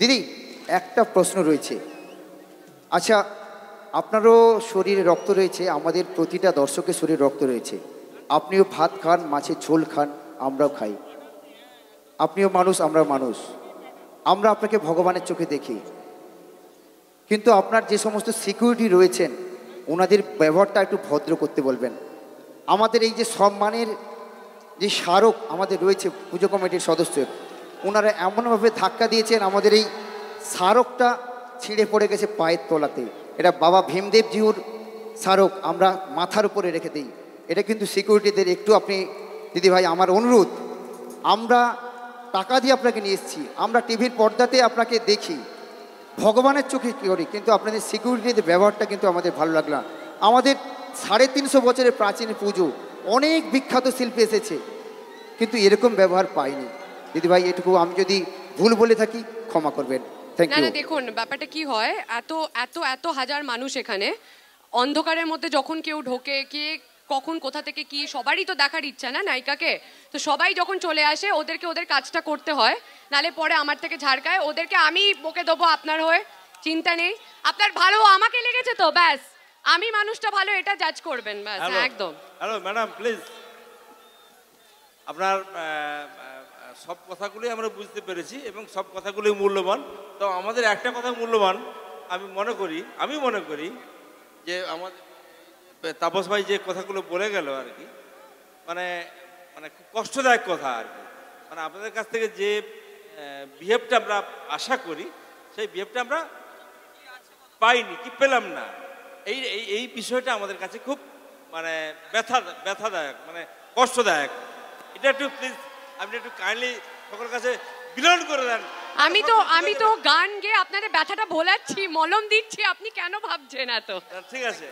দিদি একটা প্রশ্ন রয়েছে, আচ্ছা আপনারও শরীরে রক্ত রয়েছে, আমাদের প্রতিটা দর্শকের শরীরে রক্ত রয়েছে, আপনিও ভাত খান, মাছের ঝোল খান, আমরাও খাই, আপনিও মানুষ আমরাও মানুষ, আমরা আপনাকে ভগবানের চোখে দেখি, কিন্তু আপনার যে সমস্ত সিকিউরিটি রয়েছেন ওনাদের ব্যবহারটা একটু ভদ্র করতে বলবেন। আমাদের এই যে সম্মানের যে স্মারক আমাদের রয়েছে পুজো কমিটির সদস্য, ওনারা এমনভাবে ধাক্কা দিয়েছেন আমাদের এই স্মারকটা ছিঁড়ে পড়ে গেছে পায়ের তলাতে। এটা বাবা ভীমদেবজিউর স্মারক আমরা মাথার উপরে রেখে দিই। এটা কিন্তু সিকিউরিটিদের একটু আপনি দিদিভাই আমার অনুরোধ, আমরা টাকা দিয়ে আপনাকে নিয়ে এসেছি, আমরা টিভির পর্দাতে আপনাকে দেখি, ভগবানের চোখে কী করি, কিন্তু আপনাদের সিকিউরিটিদের ব্যবহারটা কিন্তু আমাদের ভালো লাগলো না। আমাদের 350 বছরের প্রাচীন পুজো, অনেক বিখ্যাত শিল্পী এসেছে, কিন্তু এরকম ব্যবহার পাইনি। দিদিভাই এটুকু আমি যদি ভুল বলে থাকি ক্ষমা করবেন। Thank you. না দেখুন ব্যাপারটা কি হয়, এত এত এত হাজার মানুষ এখানে, অন্ধকারের মধ্যে যখন কেউ ঢোকে, কে কখন কোথা থেকে কি সবারই তো দেখার ইচ্ছা না নায়িকাকে, তো সবাই যখন চলে আসে ওদেরকে ওদের কাজটা করতে হয়, নালে পরে আমার থেকে ঝাড়কায়, ওদেরকে আমি বকে দেবো আপনার হয়ে, চিন্তা নেই। আপনার ভালো আমাকে লেগেছে তো ব্যাস, আমি মানুষটা ভালো এটা জাজ করবেন ব্যাস। একদম। হ্যালো ম্যাডাম প্লিজ, আপনার সব কথাগুলি আমরা বুঝতে পেরেছি এবং সব কথাগুলি মূল্যবান। তো আমাদের একটা কথা মূল্যবান, আমি মনে করি যে আমাদের তাপস ভাই যে কথাগুলো বলে গেল আর কি, মানে মানে খুব কষ্টদায়ক কথা আর কি, মানে আপনাদের কাছ থেকে যে বিহেভটা আমরা আশা করি সেই বিহেভটা আমরা পাইনি, কি পেলাম না, এই এই বিষয়টা আমাদের কাছে খুব মানে ব্যথাদায়ক, মানে কষ্টদায়ক। এটা একটু প্লিজ আপনি একটু কাইন্ডলি সকলের কাছে বিলন করে দেন। আমি তো গান গেয়ে আপনাদের ব্যথাটা ভোলাচ্ছি, মলম দিচ্ছি, আপনি কেন ভাবছেন এত? ঠিক আছে।